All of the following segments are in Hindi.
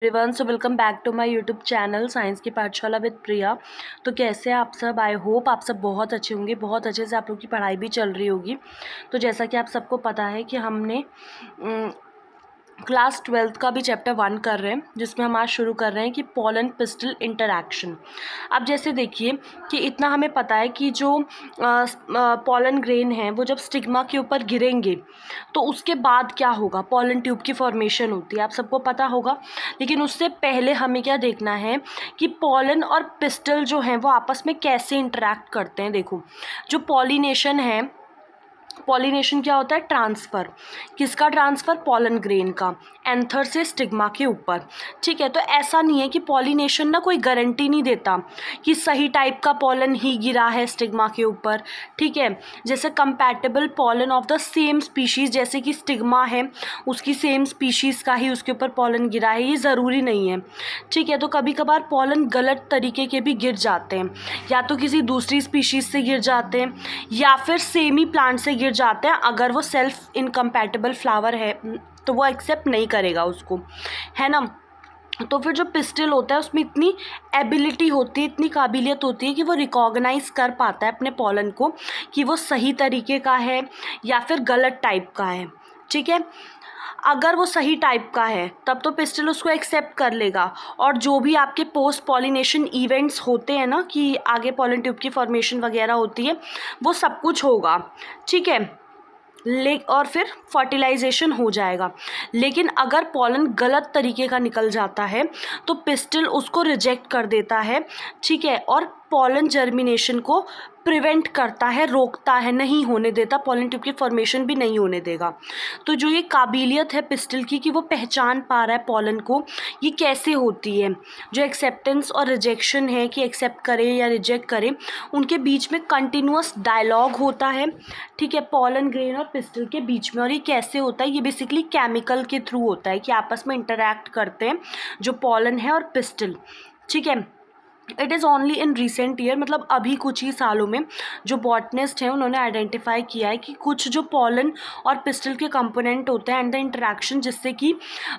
Everyone, so welcome back to my YouTube channel science की पाठशाला विद प्रिया। तो कैसे हैं आप सब? आई होप आप सब बहुत अच्छे होंगे, बहुत अच्छे से आप लोग की पढ़ाई भी चल रही होगी। तो जैसा कि आप सबको पता है कि हमने क्लास 12th का भी चैप्टर 1 कर रहे हैं, जिसमें हम आज शुरू कर रहे हैं कि पॉलन पिस्टल इंटरैक्शन। अब जैसे देखिए कि इतना हमें पता है कि जो पॉलन ग्रेन है वो जब स्टिग्मा के ऊपर गिरेंगे तो उसके बाद क्या होगा, पॉलन ट्यूब की फॉर्मेशन होती है, आप सबको पता होगा। लेकिन उससे पहले हमें क्या देखना है कि पॉलन और पिस्टल जो हैं वो आपस में कैसे इंटरैक्ट करते हैं। देखो, जो पॉलिनेशन है, पॉलिनेशन क्या होता है? ट्रांसफ़र। किसका ट्रांसफ़र? पॉलन ग्रेन का, एंथर से स्टिग्मा के ऊपर। ठीक है, तो ऐसा नहीं है कि पॉलिनेशन ना कोई गारंटी नहीं देता कि सही टाइप का पॉलन ही गिरा है स्टिग्मा के ऊपर। ठीक है, जैसे compatible pollen of the same species, जैसे कि स्टिग्मा है उसकी सेम स्पीशीज़ का ही उसके ऊपर पॉलन गिरा है, ये ज़रूरी नहीं है। ठीक है, तो कभी कभार पॉलन गलत तरीके के भी गिर जाते हैं, या तो किसी दूसरी स्पीशीज़ से गिर जाते हैं या फिर सेम ही प्लांट से गिर जाते हैं। अगर वो सेल्फ इनकम्पैटिबल फ्लावर है तो वो एक्सेप्ट नहीं करेगा उसको, है ना। तो फिर जो पिस्टल होता है उसमें इतनी एबिलिटी होती है, इतनी काबिलियत होती है कि वो रिकॉग्नाइज कर पाता है अपने पॉलन को कि वो सही तरीके का है या फिर गलत टाइप का है। ठीक है, अगर वो सही टाइप का है तब तो पिस्टल उसको एक्सेप्ट कर लेगा, और जो भी आपके पोस्ट पॉलिनेशन इवेंट्स होते हैं ना, कि आगे पॉलन ट्यूब की फॉर्मेशन वगैरह होती है, वो सब कुछ होगा। ठीक है, और फिर फर्टिलाइजेशन हो जाएगा। लेकिन अगर पॉलन गलत तरीके का निकल जाता है तो पिस्टल उसको रिजेक्ट कर देता है। ठीक है, और पॉलन जर्मिनेशन को प्रिवेंट करता है, रोकता है, नहीं होने देता, पॉलन ट्यूब की फॉर्मेशन भी नहीं होने देगा। तो जो ये काबिलियत है पिस्टल की कि वो पहचान पा रहा है पॉलन को, ये कैसे होती है? जो एक्सेप्टेंस और रिजेक्शन है कि एक्सेप्ट करे या रिजेक्ट करे, उनके बीच में कंटिन्यूअस डायलॉग होता है। ठीक है, पॉलन ग्रेन और पिस्टल के बीच में। और ये कैसे होता है? ये बेसिकली केमिकल के थ्रू होता है कि आपस में इंटरैक्ट करते हैं जो पॉलन है और पिस्टल। ठीक है, it is only in recent year, मतलब अभी कुछ ही सालों में जो बॉटनिस्ट हैं उन्होंने आइडेंटिफाई किया है कि कुछ जो पॉलन और पिस्टल के कंपोनेंट होते हैं एंड द इंटरेक्शन, जिससे कि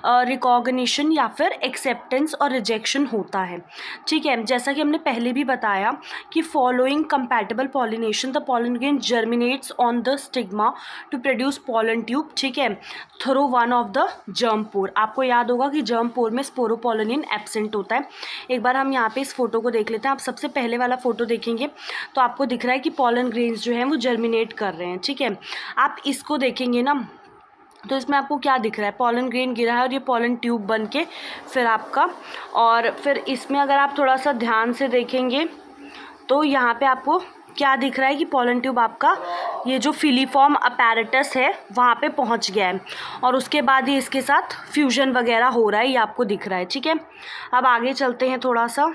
रिकॉग्निशन या फिर एक्सेप्टेंस और रिजेक्शन होता है। ठीक है, जैसा कि हमने पहले भी बताया कि following compatible pollination the pollen grain germinates on the stigma to produce pollen tube. ठीक है, through one of the germ pore. आपको याद होगा कि जर्म पोर में स्पोरोपोलिनिन एब्सेंट होता है। एक बार हम यहाँ पे इस फोटो को देख लेते हैं। आप सबसे पहले वाला फोटो देखेंगे तो आपको दिख रहा है कि पॉलन ग्रेन्स जो हैं वो जर्मिनेट कर रहे हैं। ठीक है, आप इसको देखेंगे ना तो इसमें आपको क्या दिख रहा है? पॉलन ग्रेन गिरा है और ये पॉलन ट्यूब बन के फिर आपका, और फिर इसमें अगर आप थोड़ा सा ध्यान से देखेंगे तो यहाँ पे आपको क्या दिख रहा है कि पॉलन ट्यूब आपका ये जो फिलीफॉर्म अपैरेटस है वहाँ पे पहुँच गया है, और उसके बाद ये इसके साथ फ्यूजन वगैरह हो रहा है, ये आपको दिख रहा है। ठीक है, अब आगे चलते हैं थोड़ा सा।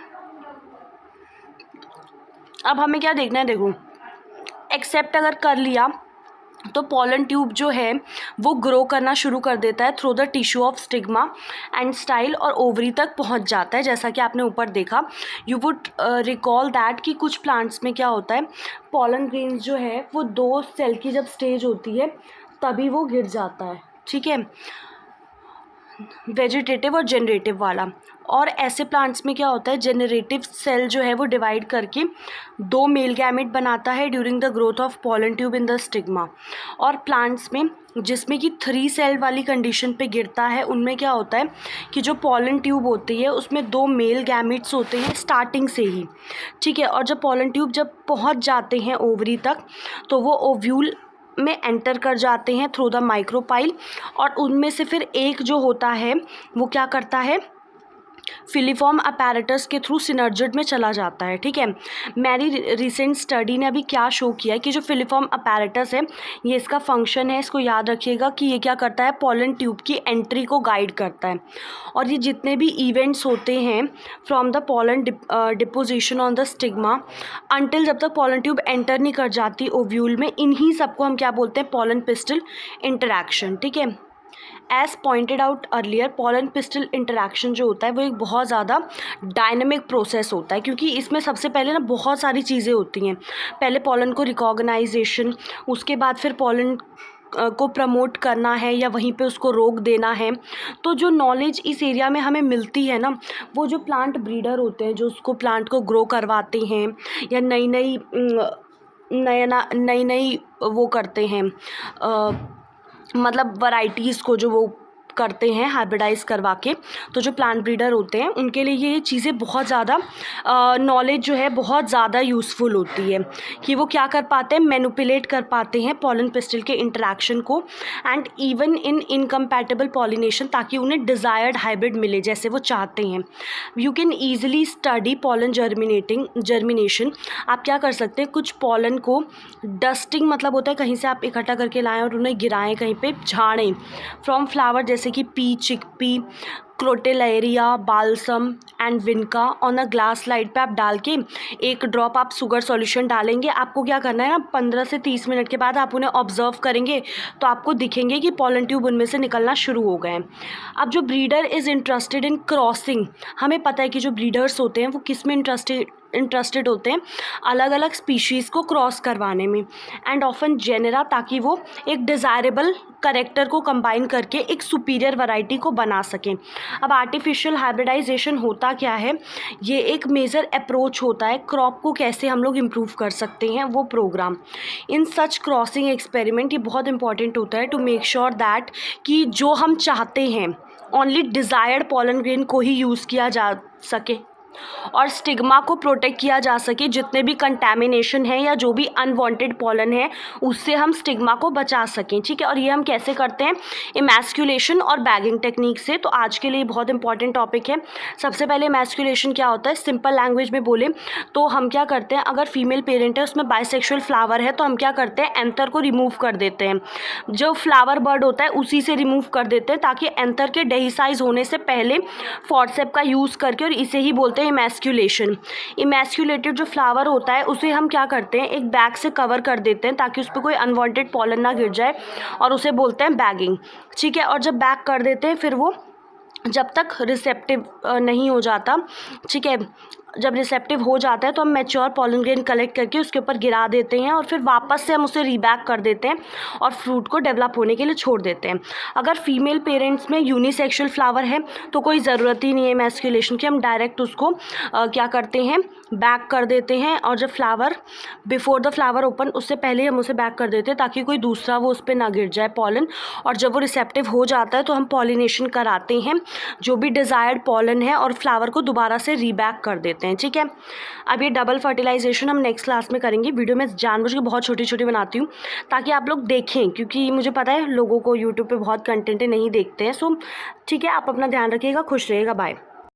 अब हमें क्या देखना है? देखो, एक्सेप्ट अगर कर लिया तो पॉलन ट्यूब जो है वो ग्रो करना शुरू कर देता है through the tissue of stigma and style, और ओवरी तक पहुंच जाता है। जैसा कि आपने ऊपर देखा, यू वुड रिकॉल दैट कि कुछ प्लांट्स में क्या होता है, पॉलन ग्रेन्स जो है वो 2 सेल की जब स्टेज होती है तभी वो गिर जाता है। ठीक है, वेजिटेटिव और जनरेटिव वाला। और ऐसे प्लांट्स में क्या होता है, जनरेटिव सेल जो है वो डिवाइड करके 2 मेल गैमेट बनाता है during the growth of pollen tube in the stigma. और प्लांट्स में जिसमें कि 3 सेल वाली कंडीशन पे गिरता है, उनमें क्या होता है कि जो पॉलन ट्यूब होती है उसमें 2 मेल गैमेट्स होते हैं स्टार्टिंग से ही। ठीक है, और जब पॉलन ट्यूब जब पहुंच जाते हैं ओवरी तक तो वो ओव्यूल में एंटर कर जाते हैं थ्रू द माइक्रोपाइल, और उनमें से फिर एक जो होता है वो क्या करता है, फिलीफॉर्म अपैरेटस के थ्रू सिनर्जिड में चला जाता है। ठीक है, मेरी रिसेंट स्टडी ने अभी क्या शो किया है कि जो फिलीफॉर्म अपैरेटस है, ये इसका फंक्शन है, इसको याद रखिएगा कि ये क्या करता है, पॉलन ट्यूब की एंट्री को गाइड करता है। और ये जितने भी इवेंट्स होते हैं from the pollen deposition on the stigma until जब तक पॉलन ट्यूब एंटर नहीं कर जाती ओव्यूल में, इन्हीं सबको हम क्या बोलते हैं, पॉलन पिस्टल इंटरैक्शन। ठीक है, as pointed out earlier, pollen pistil interaction जो होता है वो एक बहुत ज़्यादा डायनेमिक प्रोसेस होता है, क्योंकि इसमें सबसे पहले ना बहुत सारी चीज़ें होती हैं। पहले पॉलन को रिकॉग्नाइजेशन, उसके बाद फिर पॉलन को प्रमोट करना है या वहीं पे उसको रोक देना है। तो जो नॉलेज इस एरिया में हमें मिलती है ना, वो जो प्लांट ब्रीडर होते हैं जो उसको प्लांट को ग्रो करवाते हैं या नई नई वो करते हैं, मतलब वैरायटीज़ को जो वो करते हैं हाइब्रिडाइज करवा के, तो जो प्लांट ब्रीडर होते हैं उनके लिए ये चीज़ें बहुत ज़्यादा नॉलेज जो है बहुत ज़्यादा यूज़फुल होती है कि वो क्या कर पाते हैं, मैनिपुलेट कर पाते हैं पॉलन पिस्टल के इंटरेक्शन को and even in incompatible pollination, ताकि उन्हें डिज़ायर्ड हाइब्रिड मिले जैसे वो चाहते हैं। You can easily study pollen germination. आप क्या कर सकते हैं, कुछ पॉलन को डस्टिंग मतलब होता है कहीं से आप इकट्ठा करके लाएं और उन्हें गिराएं, कहीं पे झाड़ें फ्रॉम फ्लावर, जैसे कि pea, chickpea, crotalaria, balsam and vinca on a glass slide पे आप डाल के एक ड्रॉप आप शुगर सॉल्यूशन डालेंगे। आपको क्या करना है ना, 15 से 30 मिनट के बाद आप उन्हें ऑब्जर्व करेंगे तो आपको दिखेंगे कि पॉलन ट्यूब उनमें से निकलना शुरू हो गए हैं। अब जो breeder is interested in crossing, हमें पता है कि जो ब्रीडर्स होते हैं वो किस में इंटरेस्टेड होते हैं, अलग अलग स्पीशीज़ को क्रॉस करवाने में एंड ऑफन जेनेरा, ताकि वो एक डिज़ायरेबल करेक्टर को कंबाइन करके एक सुपीरियर वैरायटी को बना सकें। अब आर्टिफिशियल हाइब्रिडाइजेशन होता क्या है, ये एक मेजर अप्रोच होता है क्रॉप को कैसे हम लोग इम्प्रूव कर सकते हैं वो प्रोग्राम। इन सच क्रॉसिंग एक्सपेरिमेंट ये बहुत इंपॉर्टेंट होता है टू मेक श्योर दैट कि जो हम चाहते हैं ओनली डिज़ायर्ड पॉलन ग्रेन को ही यूज़ किया जा सके और स्टिग्मा को प्रोटेक्ट किया जा सके। जितने भी कंटैमिनेशन है या जो भी अनवांटेड पॉलन है उससे हम स्टिग्मा को बचा सकें, ठीक है। और ये हम कैसे करते हैं, इमैस्कुलेशन और बैगिंग टेक्निक से। तो आज के लिए बहुत इंपॉर्टेंट टॉपिक है। सबसे पहले इमैस्कुलेशन क्या होता है, सिंपल लैंग्वेज में बोले तो हम क्या करते हैं, अगर फीमेल पेरेंट है उसमें बाइसेक्सुअल फ्लावर है तो हम क्या करते हैं, एंथर को रिमूव कर देते हैं। जो फ्लावर बर्ड होता है उसी से रिमूव कर देते हैं ताकि एंथर के डेहिसाइज होने से पहले फॉर्सेप का यूज़ करके, और इसे ही बोलते हैं इमैस्कुलेशन। इमैस्कुलेटेड जो फ्लावर होता है उसे हम क्या करते हैं, एक बैग से कवर कर देते हैं ताकि उस पर कोई अनवांटेड पॉलन ना गिर जाए, और उसे बोलते हैं बैगिंग, ठीक है। और जब बैग कर देते हैं फिर वो जब तक रिसेप्टिव नहीं हो जाता, ठीक है, जब रिसेप्टिव हो जाता है तो हम मैच्योर पॉलन ग्रेन कलेक्ट करके उसके ऊपर गिरा देते हैं और फिर वापस से हम उसे रीबैक कर देते हैं और फ्रूट को डेवलप होने के लिए छोड़ देते हैं। अगर फीमेल पेरेंट्स में यूनिसेक्सुअल फ्लावर है तो कोई ज़रूरत ही नहीं है मैस्कुलेशन की, हम डायरेक्ट उसको क्या करते हैं, बैक कर देते हैं। और जब flower before the flower open, उससे पहले हम उसे बैक कर देते हैं ताकि कोई दूसरा वो उस पर ना गिर जाए पॉलन। और जब वो रिसेप्टिव हो जाता है तो हम पॉलिनेशन कराते हैं जो भी डिज़ायर्ड पॉलन है और फ्लावर को दोबारा से रीबैक कर देते हैं, ठीक है। अब ये डबल फर्टिलाइजेशन हम नेक्स्ट क्लास में करेंगे। वीडियो में जानबूझ के बहुत छोटी छोटी बनाती हूँ ताकि आप लोग देखें, क्योंकि मुझे पता है लोगों को यूट्यूब पे बहुत कंटेंट नहीं देखते हैं। सो ठीक है, आप अपना ध्यान रखिएगा, खुश रहिएगा, बाय।